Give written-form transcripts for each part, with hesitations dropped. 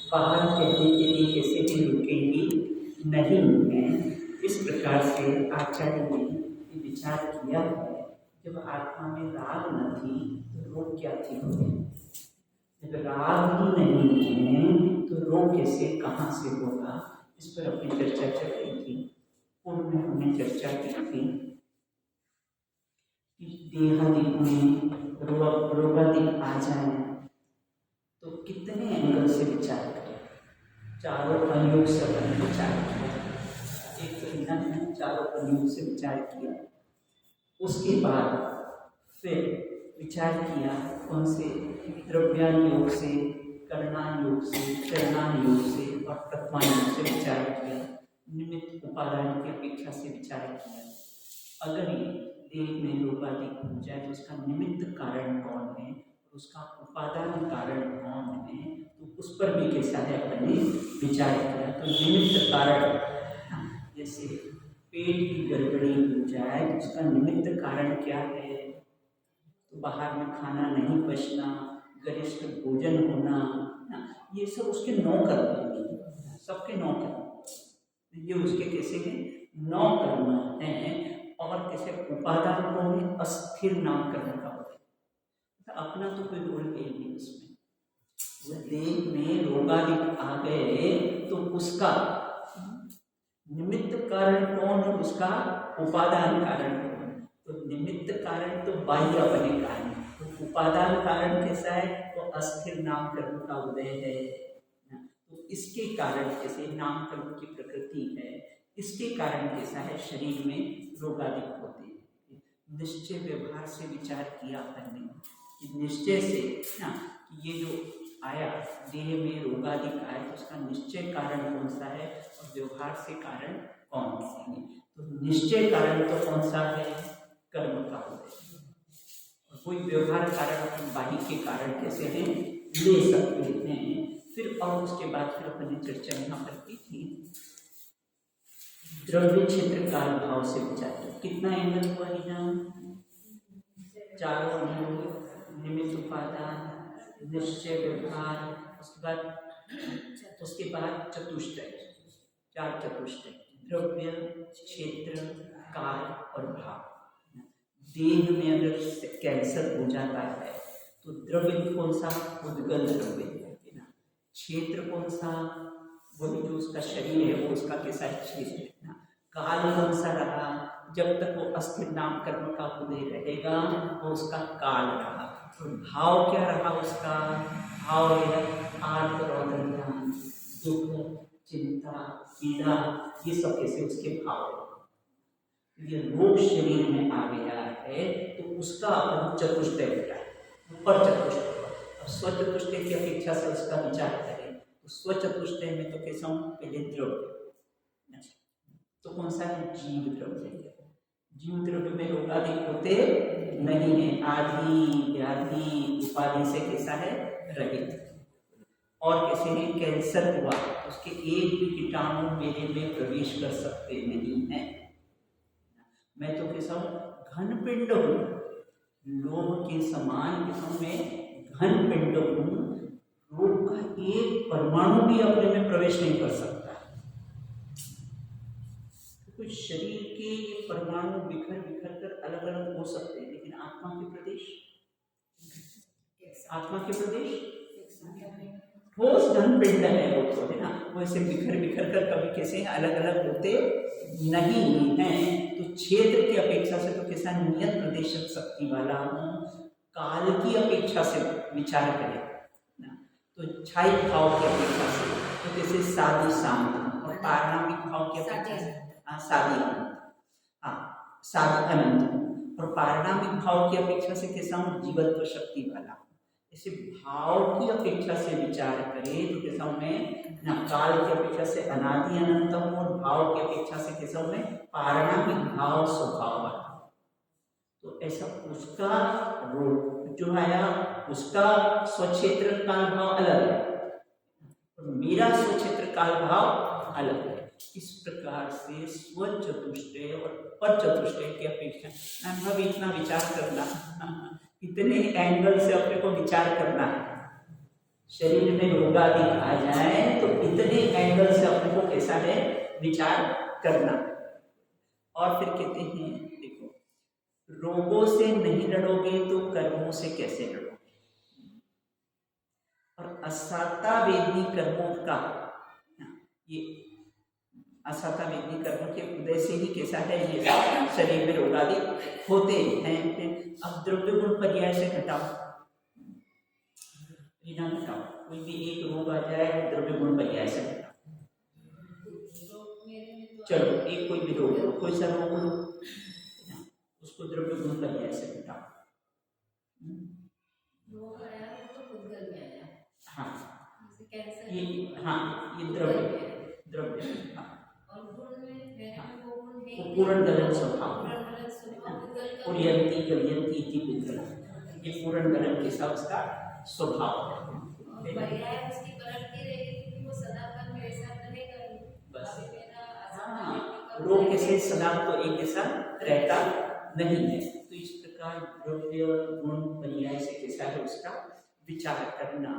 पहाड़ कहने के लिए कैसे भी रुकेगी नहीं है। इस प्रकार से आचार्य ने ये विचार किया है। जब आत्मा में राग न थी तो रोग क्या थी हमें? जब राग ही नहीं है तो रोग कैसे कहाँ से होगा? इस पर अपनी चर्चा चल रही थी। पूर्व में हमने चर्चा की थी कि देहादि में रोगादि आ जाए तो कितने एंगल से विचार करें। चारों अनुयोग से अपन विचार किया। एक तो निधन है, चारों अनुयोग से विचार किया। उसके बाद फिर विचार किया कौन से? द्रव्यान योग से, करणान योग से, चरणान योग से और तत्वान योग से विचार किया। निमित्त उपादान की अपेक्षा से विचार किया। अगर ये देह में रोगादि हो जाए तो उसका निमित्त कारण कौन है, उसका उपादान कारण कौन है, तो उस पर भी कैसा है अपन ने विचार किया। तो निमित्त कारण, जैसे पेट की गड़बड़ी हो जाए तो उसका निमित्त कारण क्या है? तो बाहर में खाना नहीं पचना, गरिष्ठ भोजन होना, ये सब उसके 9 कर्म हैं, सबके 9 कर्म। ये उसके कैसे हैं? 9 कर्म हैं। और कैसे उपादान कौन है? अस्थिर नाम कर्म का होता है। तो अपना तो कोई रोल है नहीं उसमें। देह में रोगादि आ गए तो उसका निमित्त कारण कौन है? उसका उपादान कारण कौन है? तो निमित्त कारण तो बाह्य अपने कारण, तो उपादान कारण कैसा है? तो अस्थिर नाम कर्म का उदय है। तो इसके कारण कैसे नाम कर्म की प्रकृति है, इसके कारण कैसा है शरीर में रोगादि होते हैं। निश्चय व्यवहार से विचार किया हमने कि निश्चय से ना ये जो आया देह में रोगादि आया तो उसका निश्चय कारण कौन सा है और व्यवहार से कारण कौन सा है। तो निश्चय कारण तो कौन सा है? कर्म का होता है। और कोई व्यवहार कारण अपन बाह्य के कारण कैसे हैं ले सकते हैं। फिर और उसके बाद फिर अपन ने चर्चा यहाँ पर की थी द्रव्य क्षेत्र काल भाव से विचार किया। कितना एंगल हुआ यहाँ? चारों निमित्त उपादान, निश्चय व्यवहार, उसके बाद चतुष्टय, 4 चतुष्टय, द्रव्य क्षेत्र काल और भाव। देह में अगर कैंसर हो जाता है तो द्रव्य कौन सा? उद्गल द्रव्य है ना। क्षेत्र कौन सा? वही जो उसका शरीर है वो उसका कैसा क्षेत्र है ना। काल कौन सा रहा? जब तक वो अस्थिर नाम कर्म का उदय रहेगा वो उसका काल रहा। और भाव क्या रहा उसका? भाव है आर्त, रोदन, दुख, चिंता, पीड़ा, ये सब कैसे उसके भाव है। ये रोग शरीर में आ गया है तो उसका अपन चतुष्टय बताए, ऊपर चतुष्टय। स्वचतुष्टय की अपेक्षा से उसका विचार करें तो स्वचतुष्टय में तो कैसा हूँ? पहले द्रव्य, तो कौन सा है? जीव द्रव्य। जीव द्रव्य में रोगादि होते नहीं है, आदि व्याधि उपाधि से कैसा है? रहित। और कैसे है? कैंसर हुआ तो उसके एक भी कीटाणु मेरे में प्रवेश कर सकते नहीं है। मैं तो कैसा हूँ? घन पिंड हूँ, लोह के समान किस्म में घन पिंड हूँ। रोग का एक परमाणु भी अपने में प्रवेश नहीं कर सकता। कुछ शरीर के परमाणु बिखर बिखर कर अलग अलग हो सकते हैं, लेकिन आत्मा के प्रदेश, आत्मा के प्रदेश ठोस घन पिंड है वो तो है ना। वो ऐसे बिखर बिखर कर कभी कैसे अलग अलग होते नहीं हैं। तो क्षेत्र की अपेक्षा से तो कैसा नियत प्रदेशक शक्ति वाला हूँ। काल की अपेक्षा से विचार करें ना तो छाई भाव की अपेक्षा से तो कैसे साधु शांत, और पारणामिक भाव की अपेक्षा से सादी अनंत, सादी अनंत। और पारणामिक भाव की अपेक्षा से कैसा हूँ? जीवत्व शक्ति वाला। इसे भाव की अपेक्षा से विचार करें तो कैसा हूँ मैं? ना काल की अपेक्षा से अनादि अनंत हूँ और भाव की अपेक्षा से कैसा हूँ मैं? पारणामिक भाव स्वभाव वाला। तो ऐसा उसका रोग जो आया उसका स्वक्षेत्र काल भाव अलग है और मेरा स्वक्षेत्र काल भाव अलग है। इस प्रकार से स्वचतुष्टय और पर चतुष्टय की अपेक्षा अनुभव इतना विचार करना, इतने एंगल से अपने को विचार करना है। शरीर में रोगादि आ जाए तो इतने एंगल से अपने को कैसा है विचार करना। और फिर कहते हैं देखो, रोगों से नहीं लड़ोगे तो कर्मों से कैसे लड़ोगे। और असाता वेदनी कर्मों का, ये असाता वेदनी कर्मों के उदय से ही कैसा है ये शरीर में रोगादि होते हैं। अब द्रव्य गुण पर्याय से घटाओ, बिना घटाओ कोई भी एक रोग आ जाए वो द्रव्य गुण पर्याय से घटाओ। चलो एक कोई भी रोग लो, कोई सा रोग लो, उसको द्रव्य गुण पर्याय से घटाओ। हाँ ये, हाँ ये द्रव्य हाँ। पूर्ण गलन स्वभाव, पूर्यंती गलयंती इति पुद्गल, ये पूर्ण गलन के साथ उसका स्वभाव है। बस हाँ, रोग कैसे सदा तो एक जैसा रहता नहीं है। तो इस प्रकार द्रव्य गुण पर्याय से कैसा है उसका विचार करना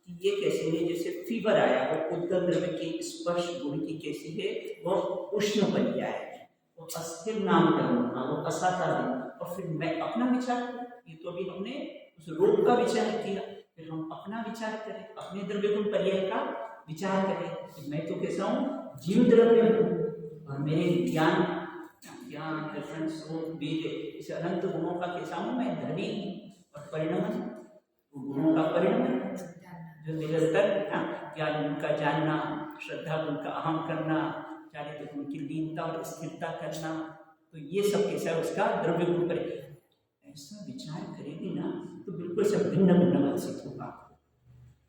कि ये कैसे है। जैसे फीवर आया वो उद्गल द्रव्य के स्पर्श गुण की कैसी है, वो उष्ण पर्याय है, वो अस्थिर नाम करना, वो असाता है। और फिर मैं अपना विचार करूं, ये तो अभी हमने उस रोग का विचार किया, फिर हम अपना विचार करें, अपने द्रव्य गुण पर्याय का विचार करें कि मैं तो कैसा हूँ, जीव द्रव्य हूँ और मेरे ज्ञान दर्शन सोच बीज इस अनंत गुणों का कैसा हूँ मैं धनी और परिणमन, गुणों का परिणमन जो निरंतर ज्ञान उनका जानना, श्रद्धा उनका अहम करना, चारित्र उनकी लीनता और स्थिरता करना, तो ये सब कैसा है उसका द्रव्य गुण पर। ऐसा विचार करेंगे ना तो बिल्कुल सब भिन्न भिन्न भाषित होगा।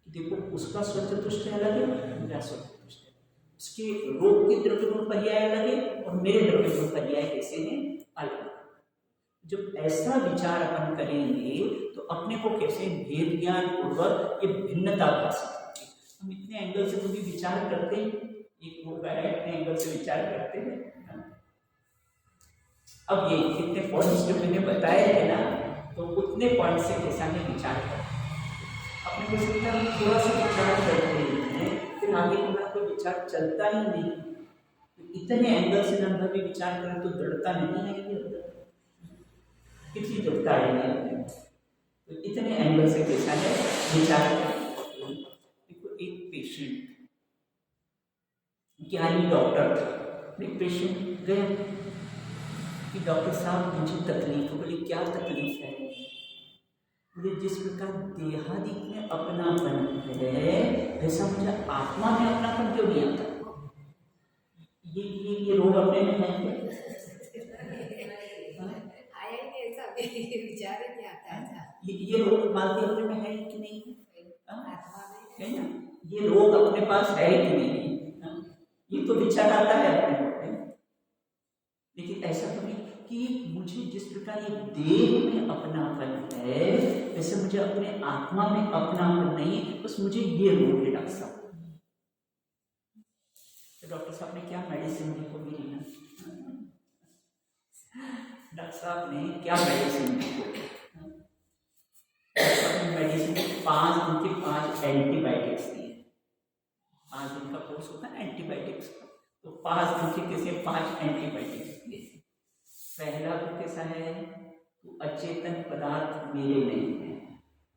देखो उसका स्वचतुष्ट अलग है, मेरा स्वचतुष्ट है, उसके रोग के द्रव्य गुण पर्याय अलग है और मेरे द्रव्य गुण पर्याय कैसे हैं अलग। जब ऐसा विचार अपन करेंगे तो अपने को कैसे भेद ज्ञान पूर्वक ये भिन्नता भाषित होगी। हम इतने एंगल से कभी विचार करते हैं, एक रोग आया इतने एंगल से विचार करते हैं। अब ये कितने पॉइंट्स जो मैंने बताए थे ना, तो उतने पॉइंट से कैसा है विचार करते अपने को सकता है थोड़ा सा विचार करते हैं, फिर आगे हमारा कोई विचार चलता ही नहीं। तो इतने एंगल से नंबर भी विचार करें तो दृढ़ता नहीं है, ये कितनी दृढ़ता है। तो इतने एंगल से कैसा है विचार करें। देखो एक पेशेंट, ज्ञानी डॉक्टर था, एक पेशेंट गया कि डॉक्टर साहब मुझे तकलीफ हो। बोले क्या तकलीफ है? मुझे जिस प्रकार देहादि में अपनापन है वैसा मुझे आत्मा में अपनापन क्यों नहीं आता? ये रोग अपने में है विचार नहीं आता है। ये रोग मालती अपने में है कि नहीं है ना? ये रोग अपने पास है कि नहीं? ये तो विचार आता है अपने को, लेकिन ऐसा तो नहीं कि मुझे जिस प्रकार ये देह में अपनापन है वैसे मुझे अपने आत्मा में अपनापन नहीं, बस मुझे ये रोग है डॉक्टर साहब। तो डॉक्टर साहब ने क्या मेडिसिन दी को मेरी ना, डॉक्टर साहब ने क्या मेडिसिन दी को, मेडिसिन 5 दिन के 5 एंटीबायोटिक्स दिए। 5 दिन का कोर्स होता है एंटीबायोटिक्स का, तो 5 दिन के कैसे 5 एंटीबायोटिक्स दिए। पहला तो कैसा है, तो अचेतन पदार्थ मेरे नहीं है,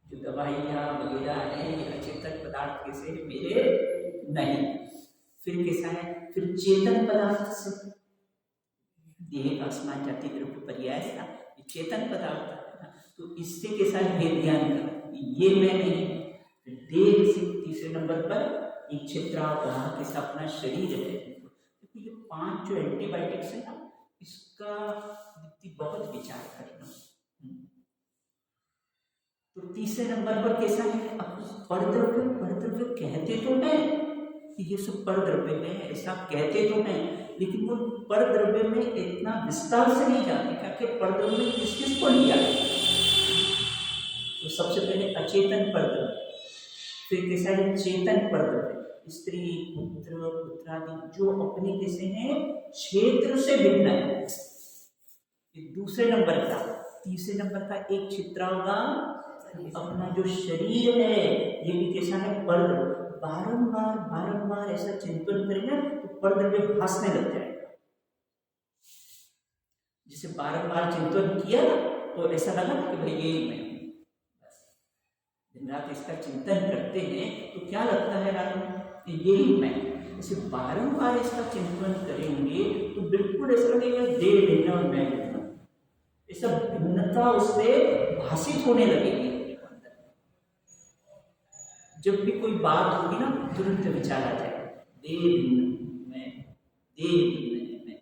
जो दवाइयाँ वगैरह है ये अचेतन पदार्थ कैसे है मेरे नहीं। फिर कैसा है, फिर चेतन पदार्थ से देह आसमान जाति द्रव्य पर्याय है ना, ये चेतन पदार्थ है, तो इससे कैसा है भेद ज्ञान कर, ये मैं नहीं। फिर देह से तीसरे नंबर पर एक चित्रावतार के साथ अपना शरीर है। तो ये 5 जो एंटीबायोटिक्स है ना, इसका बहुत विचार करना। तो तीसरे नंबर पर कैसा है, परद्रव्य कहते तो हैं कि ये सब परद्रव्य है, ऐसा कहते तो हैं, लेकिन वो परद्रव्य में इतना विस्तार से नहीं जाते कि परद्रव्य में किस किस को लिया। तो सबसे पहले अचेतन परद्रव्य, फिर कैसा है चेतन परद्रव्य, स्त्री पुत्र पुत्रादि जो अपने कैसे हैं क्षेत्र से भिन्न है, दूसरे नंबर का। तीसरे नंबर का एक चित्रावगा अपना जो शरीर है ये भी कैसा है परद्रव्य, बारंबार बारंबार ऐसा चिंतन करेंगे तो परद्रव्य भासने लग जाएगा। जिसे बारंबार चिंतन किया तो ऐसा लगा कि भाई यही मैं हूं। बस दिन रात इसका चिंतन करते हैं तो क्या लगता है रात यही मैं। इसे बारंबार इसका चिंतन करेंगे तो बिल्कुल ऐसा लगेगा देह भिन्न और मैं भिन्न, ऐसा भिन्नता उससे भाषित होने लगेगी। जब भी कोई बात होगी ना तुरंत विचार आ जाएगा देह भिन्न मैं, देह भिन्न मैं।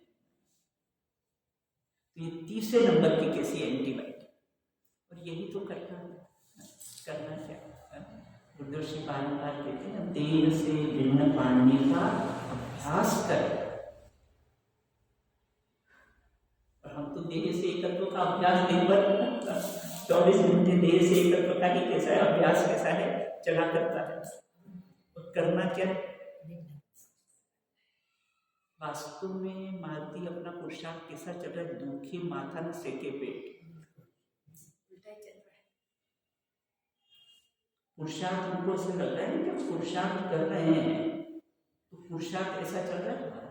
तो ये तीसरे नंबर की कैसी एंटीबायोटिक, और यही तो करना क्या गुरुदर्शी बारंबार कहते हैं देह से भिन्न पाने का अभ्यास कर। और हम तो देह से एकत्व का अभ्यास दिन भर 24 घंटे देह से एकत्व का ही कैसा है अभ्यास कैसा है चला करता है। और करना क्या वास्तव में मालती अपना पुरुषार्थ कैसा चल रहा है, दुखी माथा न सेके पेट। पुरुषार्थ उनको ऐसा लग रहा है कि पुरुषार्थ कर रहे हैं तो पुरुषार्थ ऐसा चल रहा है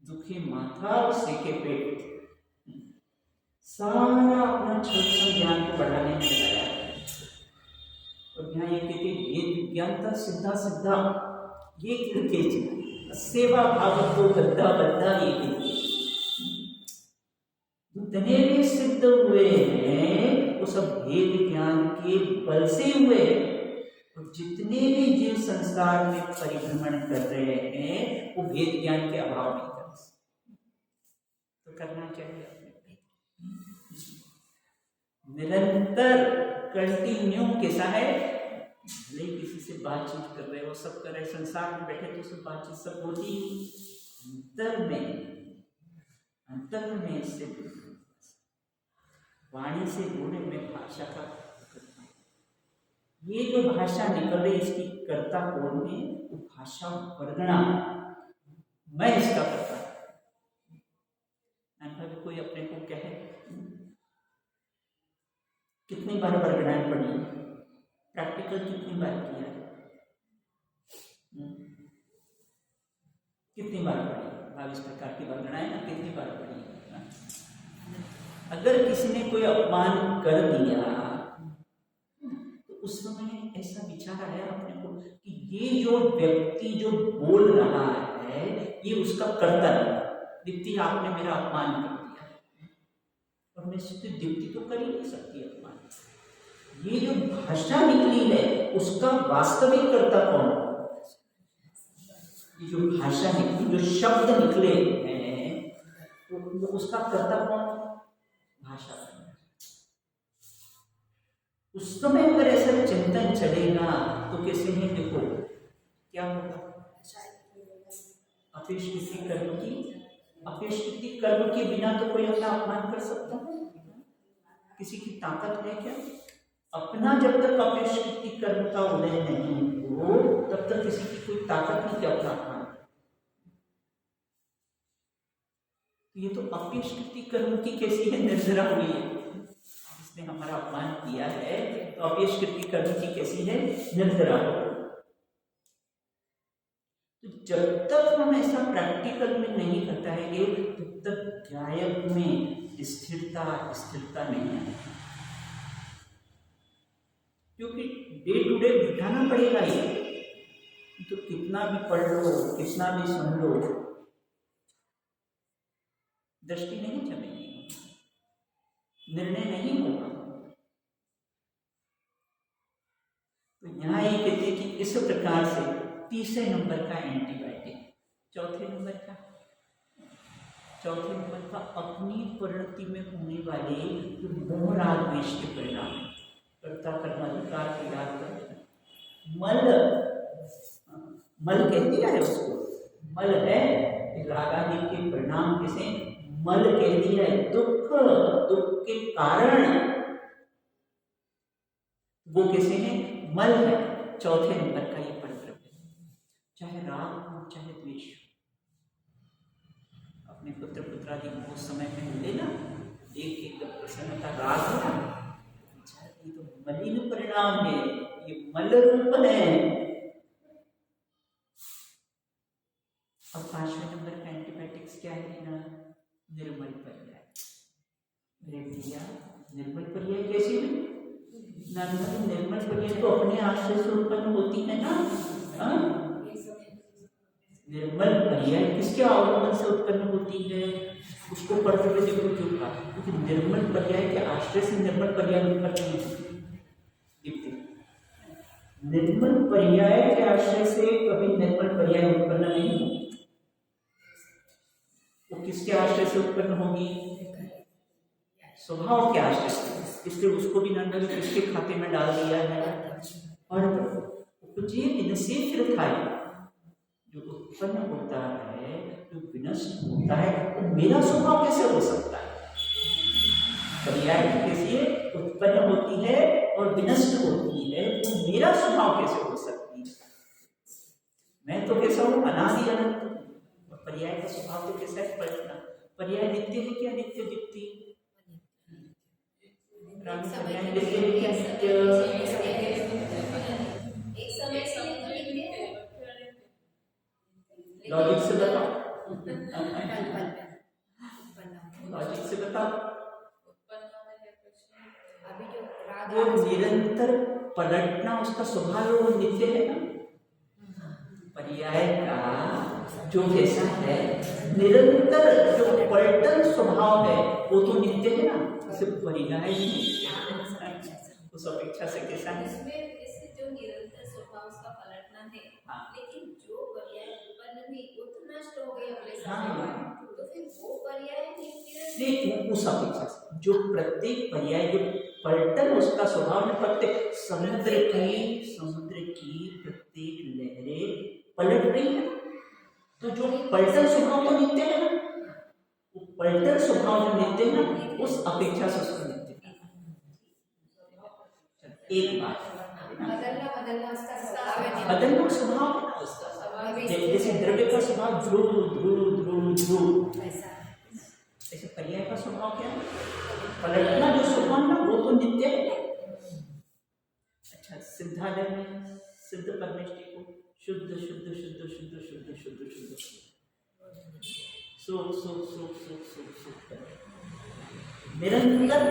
दुखी माथा और सेके पेट, सारा अपना छल ज्ञान को बढ़ाने में लगाया। और यहाँ ये कहते वेद विज्ञानता सिद्धा सिद्धा ये कहते सेवा भाव को गद्दा बद्दा ये कहते जितने भी सिद्ध हुए हैं वो सब वेद ज्ञान के बल से हुए हैं। और जितने भी जीव संसार में परिभ्रमण कर रहे हैं वो वेद ज्ञान के अभाव में कर सकते। तो करना चाहिए निरंतर कंटिन्यू कैसा है, भले किसी से बातचीत कर रहे हो सब कर रहे संसार में बैठे तो सब बातचीत सब होती अंतर में से वाणी से बोले में भाषा का ये जो भाषा निकले इसकी कर्ता कौन है, वो भाषा वर्गणा मैं इसका करता। कोई अपने को कहे कितनी बार वर्गणाएं पढ़ी, प्रैक्टिकल कितनी बार किया, कितनी बार पढ़ी 22 प्रकार की वर्गणाएं ना कितनी बार पढ़ी। अगर किसी ने कोई अपमान कर दिया तो उस समय ऐसा विचार आया अपने को कि ये जो व्यक्ति जो बोल रहा है ये उसका कर्ता नहीं, दीप्ति आपने मेरा अपमान कर दिया और मैं इससे दीप्ति तो कर ही नहीं सकती अपमान। ये जो भाषा निकली है उसका वास्तविक कर्ता कौन है, ये जो भाषा निकली जो शब्द निकले हैं तो उसका कर्ता कौन, भाषा। उस समय अगर ऐसा चिंतन चलेगा तो कैसे है, देखो क्या होगा, अपेक्षित कर्म के बिना तो कोई अपना अपमान कर सकता है, किसी की ताकत है क्या? अपना जब तक अपेक्षित कर्म का उदय नहीं हो तब तक किसी की कोई ताकत नहीं कि अपना अपमान। ये तो अपेक्षित कर्म की कैसी है निर्जरा हुई है, इसने हमारा अपमान किया है तो अपेक्षित कर्म की कैसी है निर्जरा हो। तो जब तक हम ऐसा प्रैक्टिकल में नहीं करता है तब तक गायक में स्थिरता नहीं है, क्योंकि डे टू डे बिठाना पड़ेगा ये। तो कितना भी पढ़ लो कितना भी सुन लो दृष्टि नहीं जमेगी, निर्णय नहीं होगा। तो यहाँ ये कहते हैं कि इस प्रकार से तीसरे नंबर का एंटीबायोटिक, चौथे नंबर का अपनी परिणति में होने वाले जो मोह राग द्वेष के परिणाम है, कर्ता कर्माधिकार को याद कर, मल कह दिया है उसको, मल है रागादि के परिणाम कैसे, मल कह दिया है दुख के कारण वो कैसे है, मल है। चौथे नंबर का ये परिद्रव्य, चाहे राग हो चाहे द्वेष, अपने पुत्र पुत्रादि को समय में मिले ना, एक प्रसन्नता राग है ना, ये तो मलिन परिणाम है, ये मल रूप है। अब 5वें नंबर का एंटीबायोटिक्स क्या है ना, निर्मल पर्याय। अरे भैया निर्मल पर्याय कैसी हुई? निर्मल पर्याय तो अपने आश्रय से उत्पन्न होती है ना। निर्मल पर्याय किसके अवलंबन से उत्पन्न होती है? उसको पढ़ते हुए देखो क्यों कहा, क्योंकि निर्मल पर्याय के आश्रय से निर्मल पर्याय उत्पन्न नहीं होती। निर्मल पर्याय के आश्रय से कभी निर्मल पर्याय उत्पन्न नहीं होगी। वो किसके आश्रय से उत्पन्न होगी? स्वभाव के आश्रय से। इसलिए उसको भी नंदन किसके खाते में डाल दिया है? और उपजे इनसे फिर था, जो उत्पन्न होता है, जो विनष्ट होता है, तो मेरा स्वभाव कैसे हो सकता है? पर्याय कैसे उत्पन्न होती है और विनष्ट होती है, तो मेरा स्वभाव कैसे हो सकती है? मैं तो कैसा हूँ? अनादि अनंत। और पर्याय का स्वभाव तो कैसा है? पलटना। पर्याय नित्य है क्या नित्य दिखती? लॉजिक से बताओ, लॉजिक से बताओ। वो निरंतर पलटना उसका स्वभाव है, वो नित्य है ना। पर्याय का जो जैसा है निरंतर जो पलटन स्वभाव है वो तो नित्य है ना। इसे पर्याय उस अपेक्षा से कैसा है? इसमें जो निरंतर स्वभाव उसका पलटना है, लेकिन जो पर्याय उत्पन्न हुई वो तो नष्ट हो गई अगले समय, तो फिर वो पर्याय नहीं, उस अपेक्षा से जो प्रत्येक पर्याय जो पलटन उसका स्वभाव में, प्रत्येक समुद्र की प्रत्येक लहरें पलट रही है, तो जो पलटन स्वभाव तो नित्य है ना। वो पलटन स्वभाव जो नित्य है ना, उस अपेक्षा से उसको नित्य। एक बात बदलना स्वभाव है ना उसका। जैसे द्रव्य का स्वभाव ध्रुव ध्रुव ध्रुव ध्रुव, ऐसे पर्याय का स्वभाव क्या है? पलटना जो स्वभाव ना वो तो नित्य है। अच्छा, सिद्धालय में सिद्ध परमेष्टि को शुद्ध शुद्ध शुद्ध शुद्ध शुद्ध शुद्ध शुद्ध सुख सुख सुख सुख सुख सुख निरंतर,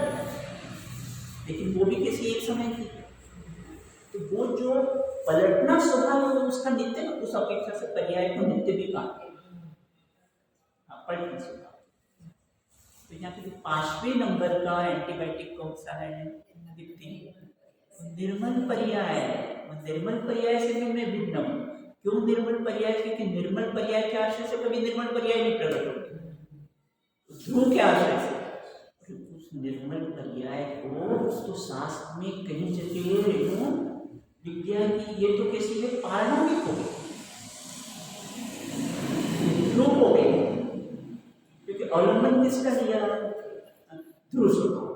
लेकिन वो भी किसी एक समय की। तो वो जो पलटना स्वभाव है उसका नित्य ना, उस अपेक्षा से पर्याय को नित्य भी कहा। पलटना स्वभाव। तो यहाँ पे 5वें नंबर का एंटीबायोटिक कौन सा है? निर्मल पर्याय। निर्मल पर्याय से भी मैं भिन्न हूँ। क्यों निर्मल पर्याय? क्योंकि निर्मल पर्याय के आश्रय से कभी निर्मल पर्याय नहीं प्रकट होती, ध्रुव के आश्रय से। उस निर्मल पर्याय को तो शास्त्र में कहीं जगह विद्या की ये तो किसी में पारणिक हो गई, ध्रुव हो गई, क्योंकि अवलंबन किसका लिया? ध्रुव स्वभाव।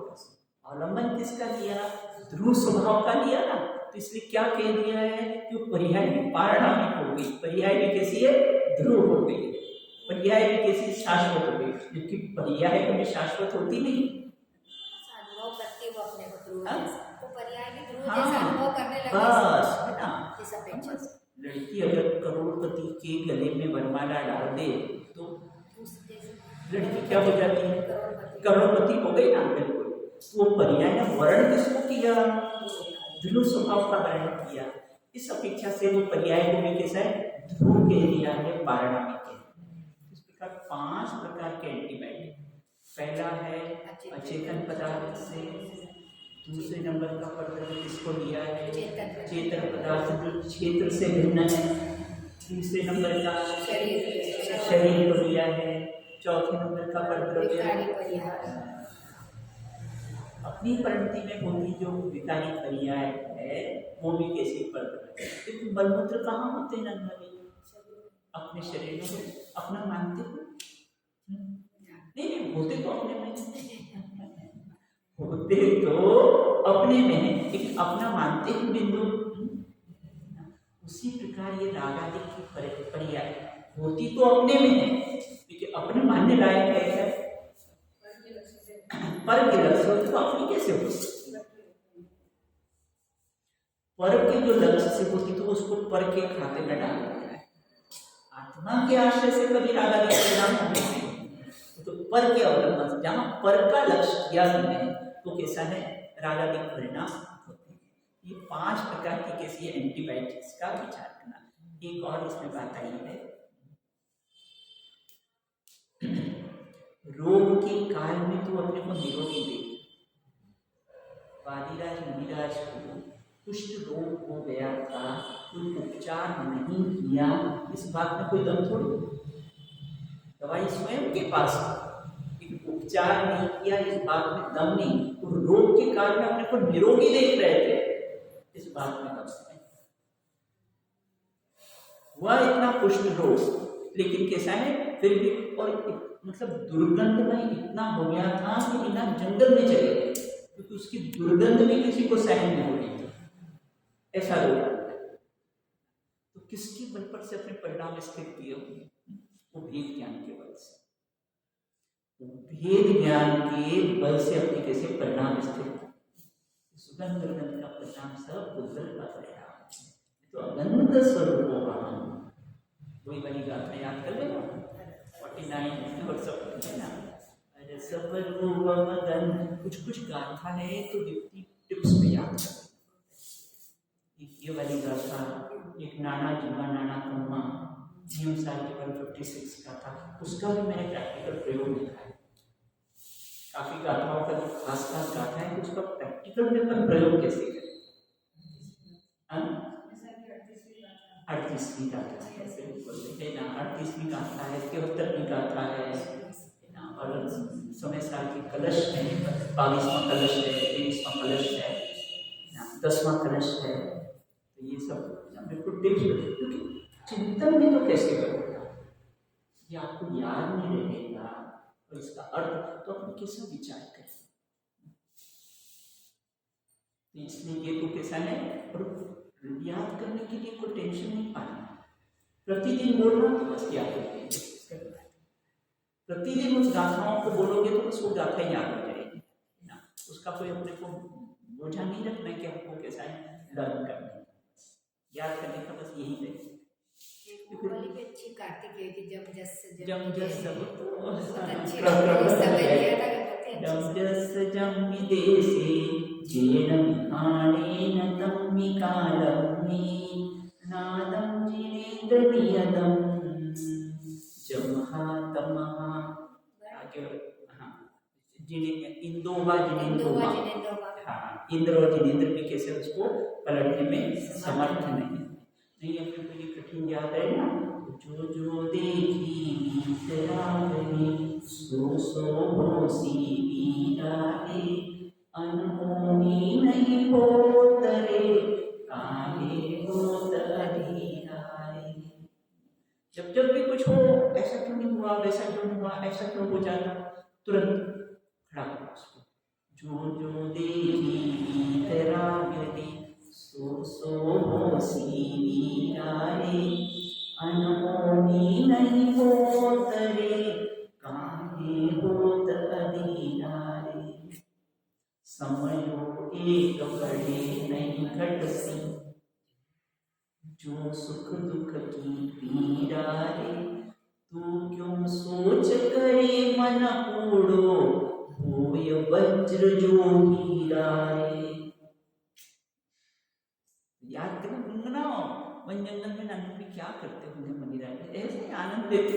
अवलंबन किसका लिया? ध्रुव स्वभाव का लिया ना। तो इसलिए क्या कह दिया है कि पर्याय भी पारणिक हो गई, पर्याय भी कैसी है? ध्रुव हो गई, पर्याय भी कैसी? शाश्वत हो गई। क्योंकि पर्याय कभी शाश्वत होती नहीं। लड़की अगर करोड़पति के गले में वरमाला डाल दे तो लड़की क्या हो जाती है? करोड़पति हो गई ना। बिल्कुल। वो पर्याय ने वर्ण किसको किया? ध्रुव स्वभाव का वर्ण किया। इस अपेक्षा से वो पर्याय को भी कैसा है? ध्रुव कह दिया है, पारणिक है। इस प्रकार 5 प्रकार के एंटीबायोटिक। पहला है अचेतन पदार्थ से, दूसरे नंबर का पदार्थ किसको लिया है? चेतन पदार्थ जो क्षेत्र से भिन्न है। तीसरे नंबर का शरीर को लिया है। चौथे नंबर का पदार्थ अपनी परिणति में होती जो विकारी पर्याय है वो भी कैसे पदार्थ। क्योंकि मलमूत्र कहाँ होते हैं? अपने शरीर में। अपना मानते हो? नहीं, होते तो अपने में, होते तो अपने में है, लेकिन अपना मानते हैं बिंदु। उसी प्रकार ये रागादि की पर्याय होती तो अपने में है, लेकिन अपने मानने लायक है क्या? पर के लक्ष्य तो अपनी कैसे हो सकती? पर के जो लक्ष्य से होती तो उसको पर के खाते में डाल दिया है। आत्मा के आश्रय से कभी रागादि परिणाम होते हैं, तो पर के अवलंबन जहाँ पर का लक्ष्य किया हमने तो कैसा है रागादि परिणाम होते हैं। ये 5 प्रकार की कैसी एंटीबायोटिक्स का विचार करना। एक और इसमें बात आई है, रोग के काल में तो अपने को निरोगी दे। वादिराज मुनिराज को कुष्ठ रोग हो गया था, कोई उपचार नहीं किया, इस बात में कोई दम थोड़ी, दवाई स्वयं के पास, लेकिन उपचार नहीं किया इस बात में दम नहीं। तो रोग के काल में अपने को निरोगी देख रहे थे, इस बात में दम नहीं। वह इतना कुष्ठ रोग लेकिन कैसा है फिर भी, और मतलब दुर्गंधमय इतना हो गया था कि बिना जंगल में चले गए, क्योंकि उसकी दुर्गंध भी किसी को सहन नहीं हो रही थी, ऐसा रोग। तो किसके बल पर से अपने परिणाम स्थिर किए होंगे? वो भेद ज्ञान के बल से, भेद ज्ञान के बल से अपने कैसे परिणाम स्थिर हो। सुगंध दुर्गंध का परिणाम सब गुजर का परिणाम, तो अगंध स्वरूप वही बनी गाथा याद कर लेना 49 और सब है ना। अरे सब कुछ कुछ गाथा है तो टिप्स पे याद कर। ये वाली गाथा एक नाना जिमा नाना कुम्मा नियम साहित्य 156 का था, उसका भी मैंने प्रैक्टिकल प्रयोग लिखा है। काफी गाथाओं का जो खास खास गाथा है उसका प्रैक्टिकल में अपन प्रयोग कैसे करें। 38वीं गाथा है, बिल्कुल है ना, 38वीं गाथा है, 73वीं गाथा है ना, और समय साल की कलश है, 22वां कलश है, 23वां कलश है ना, 10वां कलश है। तो ये सब बिल्कुल टिप्स, क्योंकि चिंतन भी तो कैसे करोगे, ये आपको याद नहीं रहेगा और इसका अर्थ तो अपन कैसे विचार करें। इसलिए ये तो कैसा है, और याद करने के लिए कोई टेंशन नहीं पाना, प्रतिदिन बोलना तो बस याद रखेंगे। प्रतिदिन उस गाथाओं को बोलोगे तो बस वो गाथा याद हो जाएगी ना, उसका कोई अपने को बोझा नहीं रखना है कि आपको कैसा है लर्न करना, याद करने का बस यही है। कार्तिकेय की जब जस जम विदेशे जेन विहाणेन तं विकालम्नि नादं जिनेन्द्र नियतं जमहा आगे इंदोवा जिनेन्द्रोवा, हाँ इंद्र और जिनेन्द्र भी कैसे उसको पलटने में समर्थ नहीं अपने को ये कठिन याद है ना। जो जो देखी वितरागनी सो सो होसी वीराए अनहोनी नहीं हो तरे काहे होत अधीराए। जब जब भी कुछ हो, ऐसा क्यों नहीं हुआ, वैसा क्यों नहीं हुआ, ऐसा क्यों हो जाता, तुरंत खड़ा करो उसको। जो जो देखी वितरागनी सो सो होसी वीराए अनहोनी नहीं हो तरे काहे होत अधीराए। समयो एक बड़े नहीं घटसी जो सुख दुख की पीड़ा रे तू क्यों सोच करे मन कूड़ो होय वज्र जो हीरा रे। याद करो, गुनगुनाओ, वन जंगल में नंद भी क्या करते होंगे मदिरा में, ऐसे आनंद लेते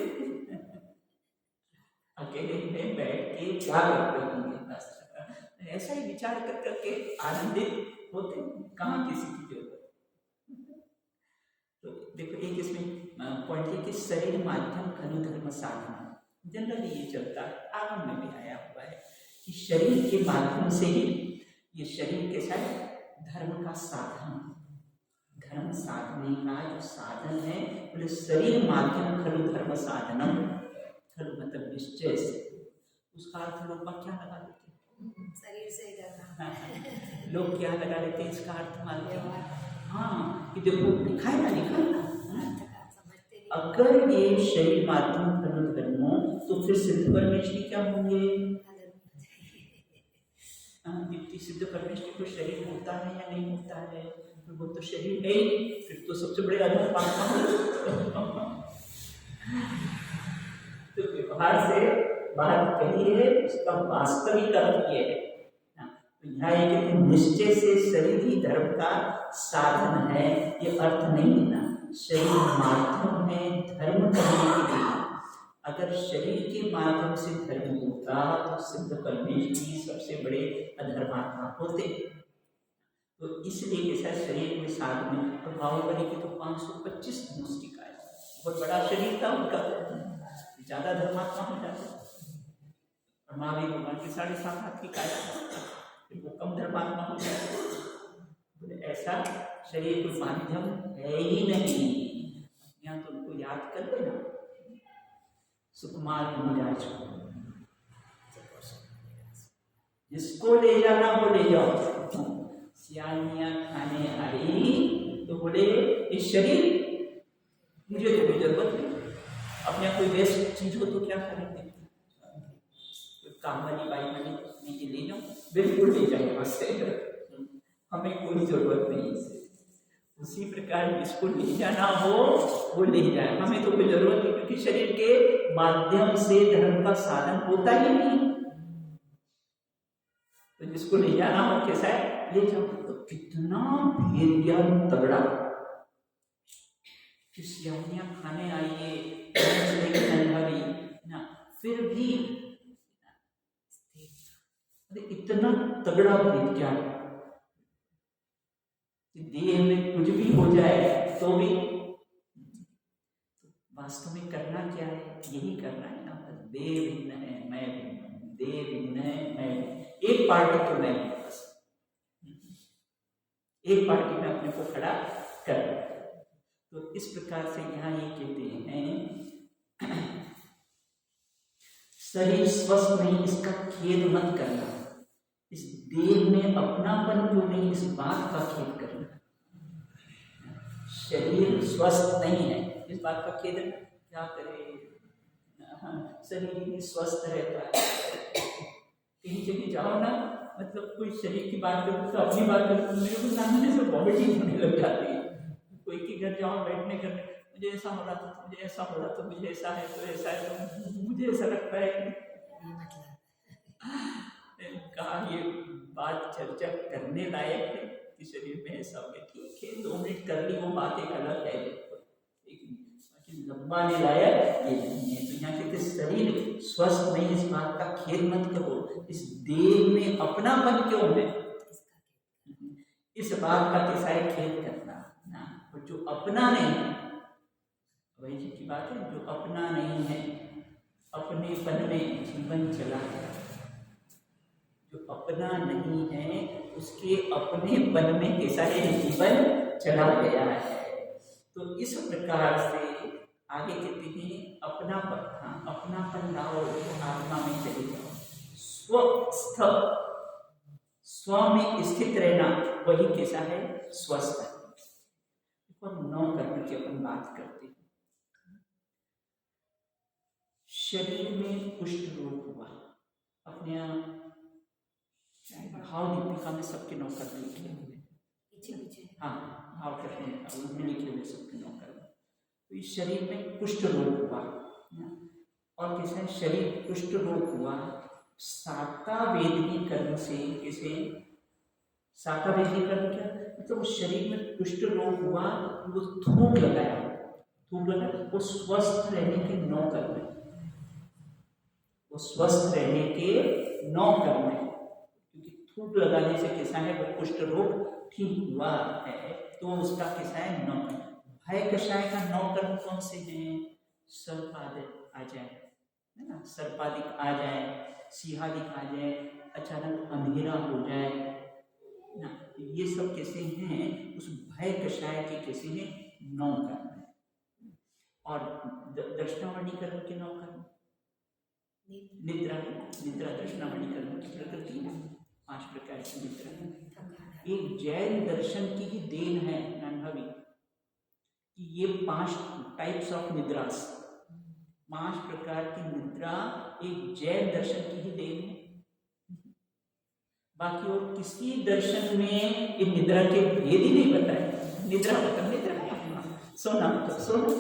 अकेले में बैठ के क्या करते होंगे, बस ऐसा ही विचार कर करके आनंदित होते, कहाँ किसी की जरूरत। तो देखो एक इसमें पॉइंट है कि शरीर माध्यम खलु धर्म साधन, जनरली ये चलता है, आगम में भी आया हुआ है कि शरीर के माध्यम से ही ये शरीर के साथ धर्म का साधन, धर्म साधने का जो साधन है बोले शरीर माध्यम खलु धर्म साधनम, खलु मतलब निश्चय से, उसका अर्थ लोग क्या लगा देते हैं, शरीर से करना, लोग क्या लगा लेते हैं इसका अर्थ मानते हैं, हाँ कि देखो लिखा है ना, लिखा है ना, अगर ये शरीर माध्यम खलु धर्मो तो फिर सिद्ध परमेश्वरी क्या होंगे, दीप्ति सिद्ध परमेश्वरी को शरीर होता है या नहीं होता है, फिर वो तो शरीर है ही, फिर तो सबसे बड़े अधम पाप। तो व्यवहार से बात कही है, उसका वास्तविक अर्थ ये है। तो यहाँ ये कहते हैं निश्चय से शरीर ही धर्म का साधन है, ये अर्थ नहीं है ना। शरीर माध्यम है धर्म करने के लिए। अगर शरीर के माध्यम से धर्म होता तो सिद्ध परमेश्वर ही सबसे बड़े अधर्मात्मा होते। तो इसलिए कैसा शरीर में साथ में प्रभाव बने की तो 525 मुष्टिका है, बहुत बड़ा शरीर था उनका, ज्यादा धर्मात्मा हो जाता। और महावीर भगवान की 7.5 हाथ की काया, फिर वो कम धर्मात्मा हो जाता। ऐसा शरीर कोई माध्यम है ही नहीं। यहाँ तो उनको याद कर देना, सुकुमार मिजाज को, जिसको ले जाना वो ले जाओ। सियानियाँ खाने आई तो बोले इस शरीर मुझे तो कोई जरूरत नहीं, अपने कोई वेस्ट चीज हो तो क्या करेंगे, काम वाली बाई वाली मैं ये ले जाऊँ, बिल्कुल ले जाए बस, हमें कोई जरूरत नहीं इससे। उसी प्रकार जिसको ले जाना हो वो ले जाए, हमें तो कोई जरूरत नहीं, क्योंकि शरीर के माध्यम से धर्म का साधन होता ही नहीं। तो जिसको ले जाना हो कैसा है ले जाओ। तो कितना भेद ज्ञान तगड़ा, सियानियाँ खाने आइए ना, फिर भी इतना तगड़ा भेद ज्ञान, देह में कुछ भी हो जाए तो भी वास्तव में करना क्या है, यही करना है ना। देह भिन्न है मैं भिन्न हूं, देह भिन्न है मैं, एक पार्टी तो मैं बस, एक पार्टी में अपने को खड़ा कर। तो इस प्रकार से यहाँ ये कहते हैं शरीर स्वस्थ नहीं इसका खेद मत करना, इस देह में अपनापन क्यों नहीं इस बात का खेद करना। शरीर स्वस्थ नहीं है इस बात का खेद क्या करे, शरीर ही स्वस्थ रहता है। कहीं जगह जाओ ना, मतलब कोई शरीर की बात करो तो अपनी बात करो, मेरे को सामने से वॉमिटिंग होने लग जाती है। कोई के घर जाओ बैठने करने, मुझे ऐसा हो रहा था, मुझे ऐसा हो रहा था, मुझे ऐसा है तो ऐसा है, तो मुझे ऐसा लगता है कहा ये बात चर्चा करने लायक है कि शरीर में ऐसा हो गया, ठीक है 2 मिनट कर ली वो बात एक अलग है, लेकिन लंबा नहीं लायक ये नहीं है। तो यहाँ कहते शरीर स्वस्थ नहीं इस बात का खेद मत करो, इस देह में अपनापन क्यों है इस बात का कैसा है खेद करना ना। और जो अपना नहीं है वही जी की बात है, जो अपना नहीं है अपनेपन में जीवन चला गया, जो अपना नहीं है उसके अपनेपन में कैसा है जीवन चला गया है। तो इस प्रकार से आगे कहते हैं अपनापन, हाँ अपनापन लाओ तो आत्मा में चले जाओ, स्वस्थ स्व में स्थित रहना वही कैसा है स्वस्थ है। 9 कर्म की अपन बात करते हैं। शरीर में कुष्ठ रोग हुआ, अपने भाव दीपिका में सबके 9 कर्म लिखे हुए, हाँ भाव कर्म उनमें लिखे हुए सबके 9 कर्म। तो इस शरीर में कुष्ठ रोग हुआ, और कैसे शरीर कुष्ठ रोग हुआ साकावेदी कर्म से, कैसे साकावेदी कर्म क्या मतलब उस शरीर में कुष्ठ रोग हुआ, वो थूक लगाया, वो स्वस्थ रहने के 9 कर्म है, वो स्वस्थ रहने के 9 कर्म है, क्योंकि थूक लगाने से कैसा है वो कुष्ठ रोग ठीक हुआ है। तो उसका कैसा है 9 कर्म। भय कषाय का 9 कर्म कौन से हैं, सर्पादिक आ जाए है ना, सर्पादिक आ जाए, सिंहादिक आ जाए, अचानक अंधेरा हो जाए ना, ये सब कैसे हैं उस भय कषाय के कैसे हैं 9 कर्म है। और दक्षिणावर्णी कर्म के 9 कर्म, निद्रा निद्रा दक्षिणावर्णी कर्म की प्रकृति है, 5 प्रकार की निद्रा। एक जैन दर्शन की ही देन है नानभावी कि ये 5 टाइप्स ऑफ निद्रास, 5 प्रकार की निद्रा एक जैन दर्शन की ही देन है। बाकी और किसी दर्शन में ये निद्रा के भेद ही नहीं बताए। निद्रा मतलब निद्रा, सोना मतलब सोना।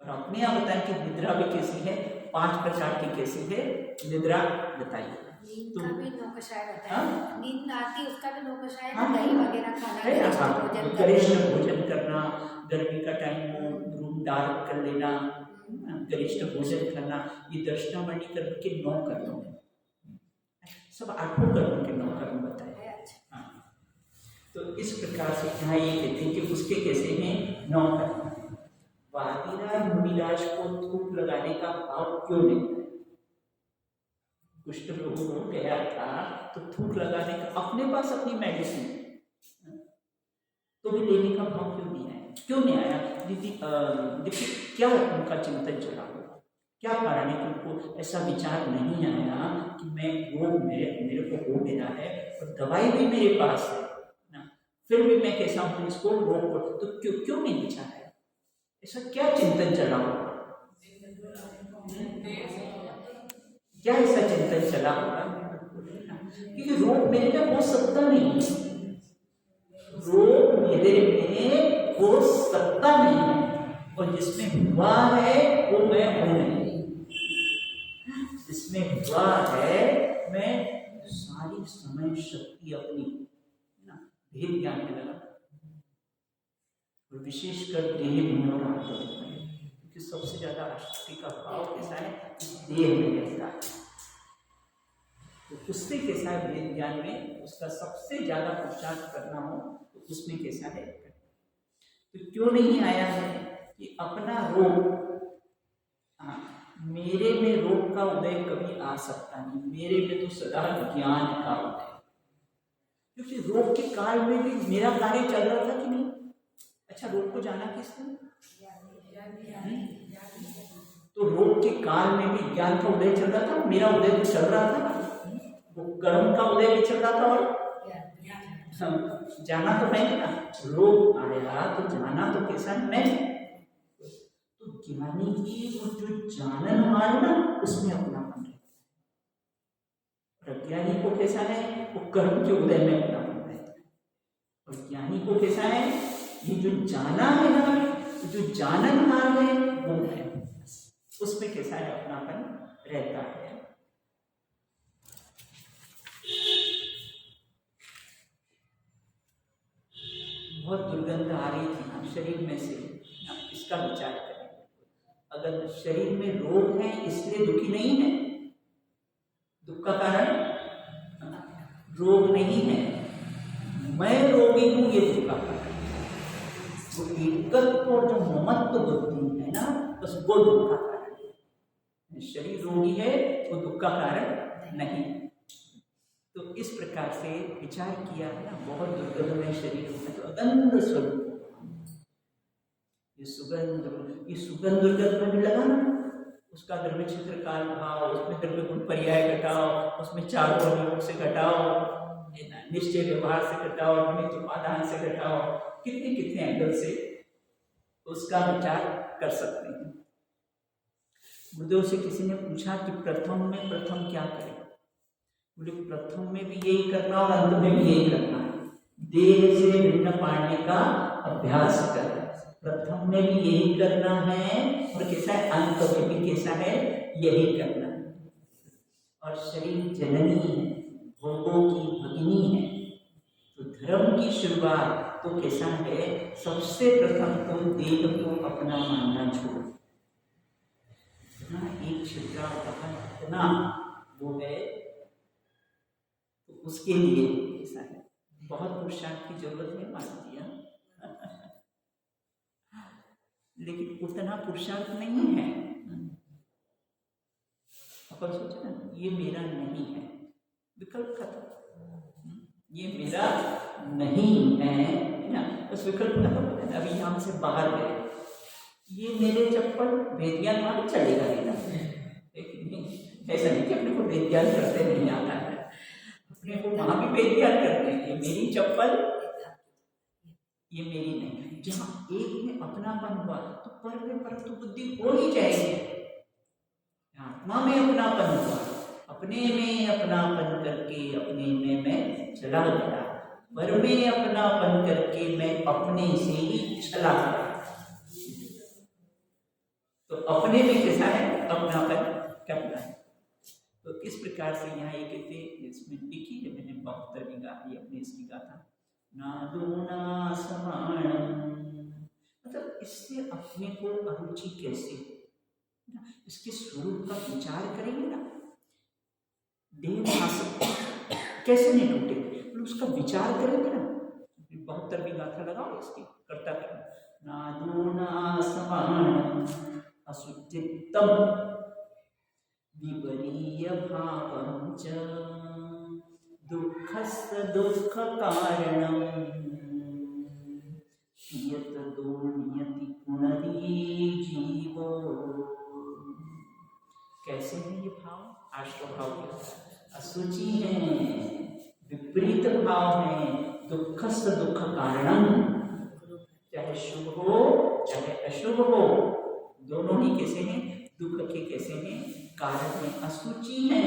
और अपने आप बताएं कि निद्रा भी कैसी है, 5 प्रकार की कैसी है निद्रा बताइए। नींद का भी नौकशाय बताया। हाँ? नींद आती उसका भी नौकशाय, हाँ? दही वगैरह खाना, गरिष्ठ भोजन गरिष्ठ भोजन करना, गर्मी का टाइम हो रूम डार्क कर लेना, गरिष्ठ भोजन करना, ये दर्शनामणि कर्म के 9 कर्म हैं। सब 8 कर्म के 9 कर्म बताए। हाँ, तो इस प्रकार से यहाँ ये कहते हैं कि उसके कैसे हैं 9 कर्म। वादिराज मुनिराज को धूप लगाने का भाव क्यों नहीं है? कुष्ठ रोग हो गया था तो थूक लगाने का, अपने पास अपनी मेडिसिन तो भी लेने का भाव क्यों नहीं आया? क्यों नहीं आया? देखिए क्या उनका चिंतन चला हुआ, क्या कारण है कि उनको ऐसा विचार नहीं आया कि मैं रोग मेरे को हो गया है और दवाई भी मेरे पास है ना, फिर भी मैं कैसा हूँ इसको रोग को, तो क्यों नहीं विचार आया? ऐसा क्या चिंतन चला हुआ? क्या ऐसा चिंतन चला होगा? क्योंकि रोग मेरे में हो सकता नहीं है, रोग मेरे में हो सकता नहीं है, और जिसमें हुआ है वो मैं हूं नहीं। जिसमें हुआ है मैं सारी समय शक्ति अपनी ना भेद ज्ञान में लगा, और विशेषकर देह मनोराग, क्योंकि सबसे ज्यादा आसक्ति का भाव कैसा है? देह में रहता है। तो उससे कैसा है वेद ज्ञान में, उसका सबसे ज्यादा पुरुषार्थ करना हो तो उसमें कैसा है? तो क्यों नहीं आया है कि अपना रोग, मेरे में रोग का उदय कभी आ सकता नहीं, मेरे में तो सदा ज्ञान का उदय, क्योंकि रोग के काल में भी मेरा कार्य चल रहा था कि नहीं? अच्छा, रोग को जाना किसने? तो रोग के काल में भी ज्ञान का उदय चल रहा था, मेरा उदय तो चल रहा था, वो कर्म का उदय भी चल रहा था, और जाना तो मैं ना, रोग आया तो जाना तो कैसा मैं। तो ज्ञानी की वो जो जानन मान ना, उसमें अपनापन है। प्रज्ञानी को कैसा है? वो कर्म के उदय में अपनापन है। और ज्ञानी को कैसा है? ये जो जाना है ना, जो जानन मान है वो है, उसमें कैसा है? अपनापन रहता है। बहुत दुर्गंध आ रही थी ना शरीर में से, इसका विचार करें। अगर शरीर में रोग है इसलिए दुखी नहीं है, दुख का कारण रोग नहीं है, मैं रोगी हूं ये दुख का कारण। वो एकत्व और जो ममत्व बुद्धि है ना, बस वो दुख का कारण है। शरीर रोगी है वो दुख का कारण नहीं। तो इस प्रकार से विचार किया है ना, बहुत दुर्गंध में शरीर में, तो अगंध स्वरूप ये सुगंध दुर्गंध में भी लगा ना, उसका द्रव्य क्षेत्रकाल भाव, उसमें द्रव्य गुण पर्याय घटाओ, उसमें चारों योग से घटाओ, निश्चय व्यवहार से घटाओ, निमित्त उपादान से घटाओ, कितने कितने एंगल से उसका विचार कर सकते हैं। गुरुदेव से किसी ने पूछा कि प्रथम में प्रथम क्या करें? बोले प्रथम में भी यही करना और अंत में भी यही करना है, देह से भिन्न पाने का अभ्यास कर। प्रथम में भी यही करना है और कैसा है, अंत में भी कैसा है, यही करना है। और शरीर जननी है, भोगों की भगिनी है, तो धर्म की शुरुआत तो कैसा है, सबसे प्रथम तो देह को अपना मानना छोड़ो। एक छिद्रा इतना वो है, तो उसके लिए ऐसा है, बहुत पुरुषार्थ की जरूरत है, मान दिया, लेकिन उतना पुरुषार्थ नहीं है। अपन सोचा ना, ये मेरा नहीं है, विकल्प खत्म, ये मेरा नहीं है ना, बस विकल्प खत्म। अभी यहाँ से बाहर गए, ये मेरे चप्पल वेदज्ञान वहां चलेगा लेना, ऐसा नहीं कि अपने को वेदज्ञान करते नहीं आता है, अपने को वहां भी वेदज्ञान करते हैं, ये मेरी चप्पल, ये मेरी नहीं। जहाँ एक में अपनापन हुआ तो पर में परंतु बुद्धि हो ही जाएगी। आत्मा में अपनापन हुआ, अपने में अपनापन करके अपने में मैं चला गया, पर में अपनापन करके मैं अपने से ही चला गया। तो अपने में कैसा है अपनापन करना है। तो इस प्रकार से यहाँ ये कहते इसमें लिखी है मैंने 72वीं गाथा अपने इसकी गाथा नादूना समाणम, मतलब इससे अपने को अरुचि कैसे हो, इसके स्वरूप का विचार करेंगे ना, देह आसक्ति कैसे नहीं टूटेगी, तो उसका विचार करेंगे ना। 72वीं गाथा लगाओ इसकी कर्ता करना नादूना समाणम असुचित्तम विपरीय भावं च दुःखस्य दुःख कारणं कियत दोन्यति पुनरी जीवो। कैसे है ये भाव? आश्रय भाव के असुचि है, विपरीत भाव है, दुःखस्य दुःख कारणं, चाहे शुभ हो चाहे अशुभ हो, दोनों ही कैसे हैं? दुख के कैसे हैं? कारण में असुचि है,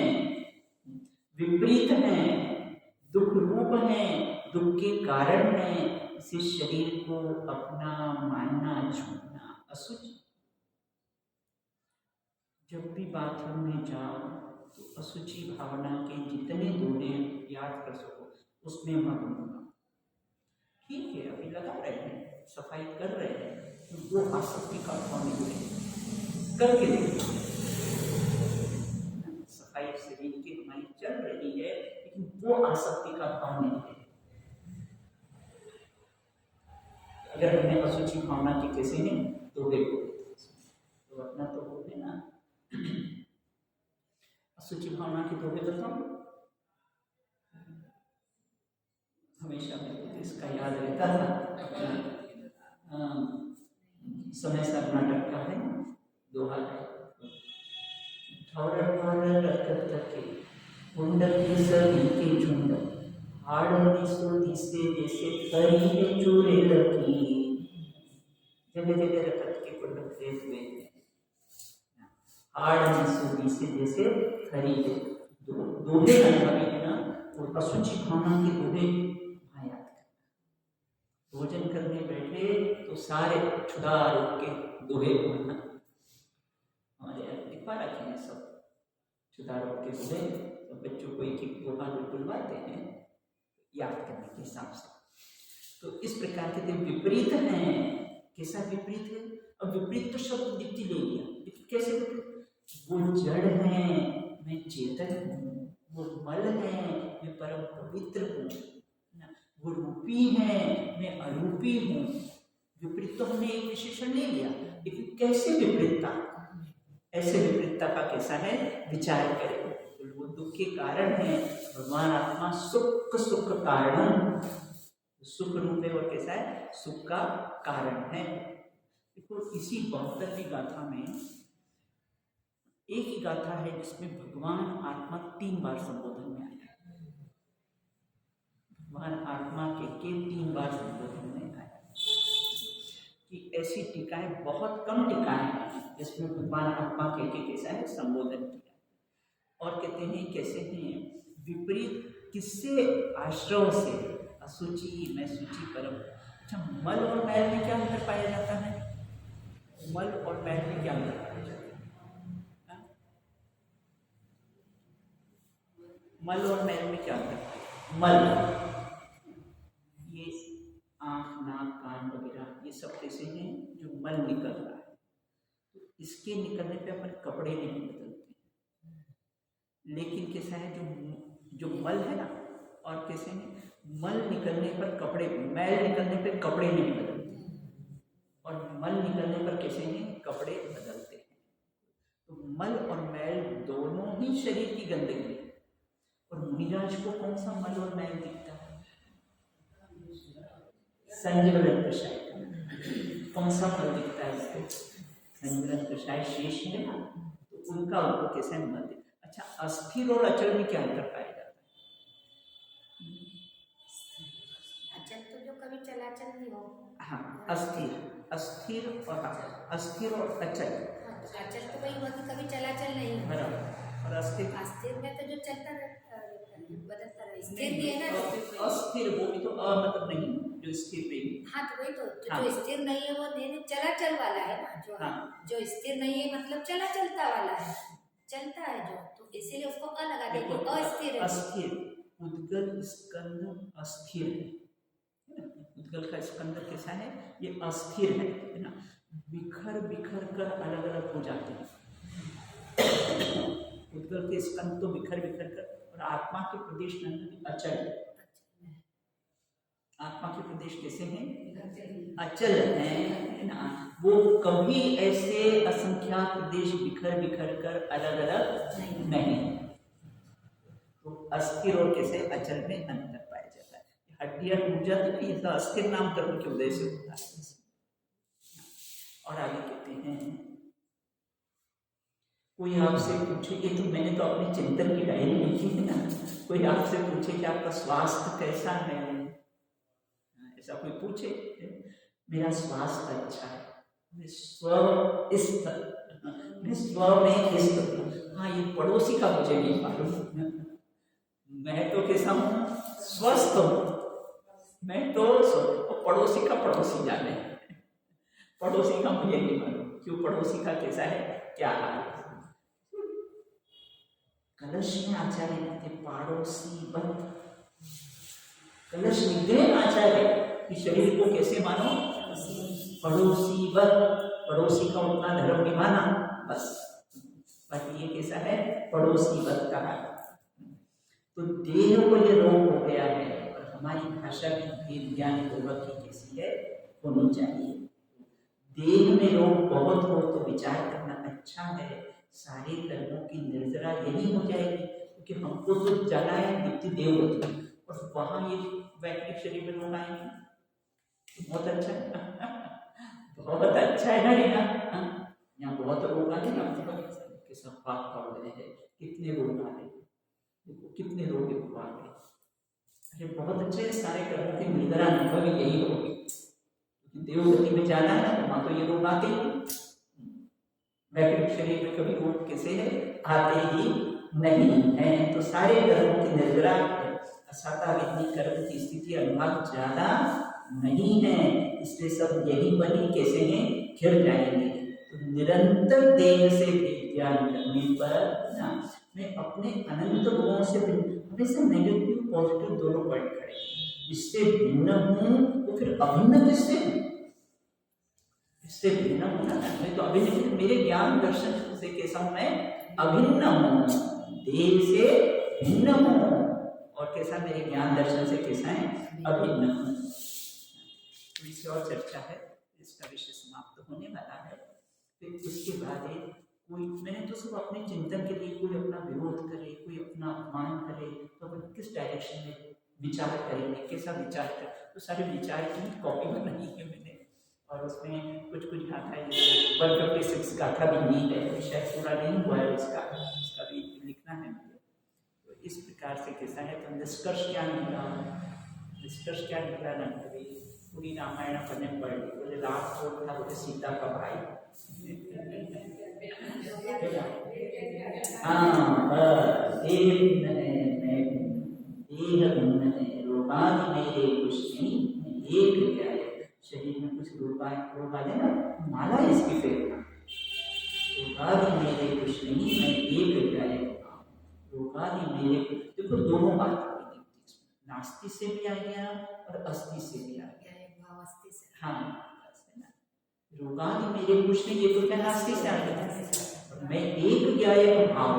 विपरीत है, दुख रूप है, दुख के कारण है, इसे शरीर को अपना मानना छोड़ना असुचि। जब भी बाथरूम में जाओ तो असुचि भावना के जितने दोहे याद कर सको उसमें मग्न होना। ठीक है, अभी लगा रहे हैं, सफाई कर रहे हैं, तो वो आसक्ति का भाव नहीं है, करके देखो। सफाई शरीर की हमारी चल रही है, लेकिन वो आसक्ति का भाव नहीं है। अगर हमें असुचि भावना की कैसे है तो देखो, तो अपना तो बोले ना असुचि भावना की दोहे बताओ। हमेशा मेरे को इसका याद रहता था, समय सब नाटक का है दोहा है, ठौर ठौर रखत के मुंड के सभी के झुंड हाड़ दिसो दिसे जैसे खरी है चूरे लगी। जगह जगह रखत के कुंड फे हुए हैं, हाड़ दिसो दिसे जैसे खरी है। दोहे अनुभवी है ना, और असुचि भावना के दोहे याद कर। भोजन करने बैठे तो सारे छुदार के दोहे बोलना, हमारे यहाँ लिखवा रखे हैं सब छुदारों के दोहे, तो बच्चों को एक एक दोहा जो बुलवाते हैं याद करने के हिसाब से। तो इस प्रकार के विपरीत हैं। कैसा विपरीत है? अब विपरीत तो शब्द दिखती ले लिया, लेकिन कैसे विपरीत? वो जड़ है, मैं चेतन हूँ, वो मल है, मैं परम पवित्र हूँ, वो रूपी है, मैं अरूपी हूँ। विपरीत तो हमने एक विशेषण ले लिया, लेकिन कैसे विपरीतता, ऐसे विपरीतता का कैसा है विचार करें। तो वो दुख के कारण है, भगवान आत्मा सुख सुख कारण, सुख रूप है और कैसा है सुख का कारण है। देखो इसी 72वीं गाथा में एक ही गाथा है जिसमें भगवान आत्मा 3 बार संबोधन में आया। भगवान आत्मा के 3 बार संबोधन में आया कि ऐसी टीकाएं बहुत कम टीकाएं हैं जिसमें भगवान आत्मा के कैसा है संबोधन किया। और कहते हैं कैसे हैं विपरीत किससे? आश्रव से, असुचि मैं शुचि परम। अच्छा, मल और मैल में क्या अंतर पाया जाता है? मल और मैल में क्या अंतर पाया जाता है? मल और मैल में क्या अंतर है? मल ये आँख नाक कान वगैरह ये सब कैसे हैं जो मल निकल रहा है, तो इसके निकलने पे अपन कपड़े नहीं बदलते, लेकिन कैसा है जो मल है ना, और कैसे है मल निकलने पर कपड़े, मैल निकलने पे कपड़े नहीं बदलते, और मल निकलने पर कैसे हैं कपड़े बदलते हैं। तो मल और मैल दोनों ही शरीर की गंदगी है। और मुनिराज को कौन सा मल और मैल दिखता है? संजीवन कषाय। कौन सा मल दिखता है इसको? संजीवन कषाय शेष है ना, तो उनका उनको कैसे मल दिखता। अच्छा, अस्थिर और अचल में क्या अंतर पाया जाता है? अचल तो जो कभी चलाचल नहीं हो। हाँ, अस्थिर और अचल। अचल तो वही हुआ कि कभी चलाचल नहीं हो। बराबर। और अस्थिर अस्थिर में तो जो चलता रहता है, बदलता रहता है, स्थिर भी है ना। अस्थिर वो भी तो मतलब नहीं जो स्थिर भी। हाँ तो वही तो हाँ। जो स्थिर नहीं है वो नहीं चलाचल वाला है ना, जो हाँ। जो स्थिर नहीं है मतलब चलता वाला है, चलता है जो, तो इसीलिए उसको अ लगा देंगे, अस्थिर है। अस्थिर उद्गल स्कंद अस्थिर है। उद्गल का स्कंद कैसा है, ये अस्थिर है ना, बिखर बिखर कर अलग अलग हो जाते हैं। उद्गल के स्कंद तो बिखर बिखर कर, और आत्मा के प्रदेश नंद अचल। आत्मा के प्रदेश कैसे हैं, अचल है ना, वो कभी ऐसे असंख्यात प्रदेश बिखर बिखर कर अलग अलग नहीं। तो अस्थिर और कैसे अचल में अंतर पाया जाता है। हड्डियां टूट जाती है, ये तो अस्थिर नाम कर्म के उदय से होता है। और आगे कहते हैं, कोई आपसे पूछे, ये तो मैंने तो अपने चिंतन की डायरी लिखी है ना, कोई आपसे पूछे कि आपका स्वास्थ्य कैसा है, ऐसा कोई पूछे, मेरा स्वास्थ्य अच्छा है, मैं स्व में स्थित। हाँ, ये पड़ोसी का मुझे नहीं मालूम, मैं तो कैसा हूँ, स्वस्थ हूँ, मैं तो पड़ोसी का पड़ोसी जाने, पड़ोसी का मुझे नहीं मालूम, क्यों पड़ोसी का कैसा है, क्या हाल है। कलश में आचार्य कहते पड़ोसी बन, कलश निग्रह आचार्य कि शरीर को कैसे मानो, पड़ोसी बन, पड़ोसी का उतना धर्म निभाना बस, बाकी ये कैसा है, पड़ोसी बन कहा। तो देह को ये रोग हो गया है, और हमारी भाषा की भेद ज्ञान पूर्वक की कैसी है, होनी चाहिए। देह में रोग बहुत हो तो विचार करना अच्छा है, सारे कर्मों की निर्जरा यही हो जाएगी, क्योंकि हमको तो जाना है नित्य देववती, और वहां ये वैज्ञानिक शरीर में लोग आएंगे, बहुत अच्छा है बहुत अच्छा है ना रीना, यहाँ बहुत रोग आते ना, कि सब पाप पड़ रहे हैं, कितने रोग आ रहे, देखो कितने रोग आ रहे, अरे बहुत अच्छे है, सारे कर्मों की निर्जरा अनुभव यही होगी, देवगति में जाना है ना, वहां तो ये रोग आते ही, वैज्ञानिक शरीर में कभी रोग कैसे है, आते ही नहीं है। तो सारे कर्मों की निर्जरा असाताविधि कर्म की स्थिति अनुभाग ज्यादा नहीं है, इसलिए सब यही बनी कैसे हैं, घिर जाएंगे। तो निरंतर देह से ज्ञान करने पर ना, मैं अपने अनंत गुणों से हमेशा नेगेटिव पॉजिटिव दोनों पॉइंट खड़े, इससे भिन्न हूं तो फिर अभिन्न किससे हूं, इससे भिन्न होना है, मैं तो अभिन्न, मेरे ज्ञान दर्शन से कैसा हूं, मैं अभिन्न हूं, देह से भिन्न हूं, और कैसा मेरे ज्ञान दर्शन से कैसा है, अभिन्न हूं। तो इससे और चर्चा है, इसका विषय समाप्त होने वाला है। फिर उसके बाद कोई, मैंने तो सब अपने चिंतन के लिए, कोई अपना विरोध करे, कोई अपना अपमान करे, तो अपन किस डायरेक्शन में विचार करेंगे, कैसा विचार कर, तो सारे विचार की कॉपी बनाई है मैंने, और उसमें कुछ कुछ गाथा, जैसे 156 गाथा भी नहीं है, तो शायद पूरा नहीं हुआ है उसका भी लिखना है मुझे। तो इस प्रकार से कैसा है, तो निष्कर्ष क्या निकला, निष्कर्ष क्या निकला ना, कभी पूरी रामायण पढ़ने पड़ गई, बोले राम कौन था, बोले सीता का भाई, हाँ रोगादि मेरे कुछ नहीं, एक क्या है, शरीर में कुछ रोग आ जाए ना, माला इसकी फेरना, रोगादि मेरे कुछ नहीं, मैं एक क्या है, रोगादि मेरे, देखो दोनों बात आ गई, नास्ति से भी आ गया और अस्थि से भी आ गया, हाँ रोगादि मेरे कुछ नहीं, ये तो क्या नास्ति से आ गया, मैं एक ज्ञायक भाव,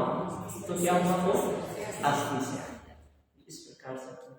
तो क्या हुआ, वो अस्थि से आ गया। इस प्रकार से वंदना।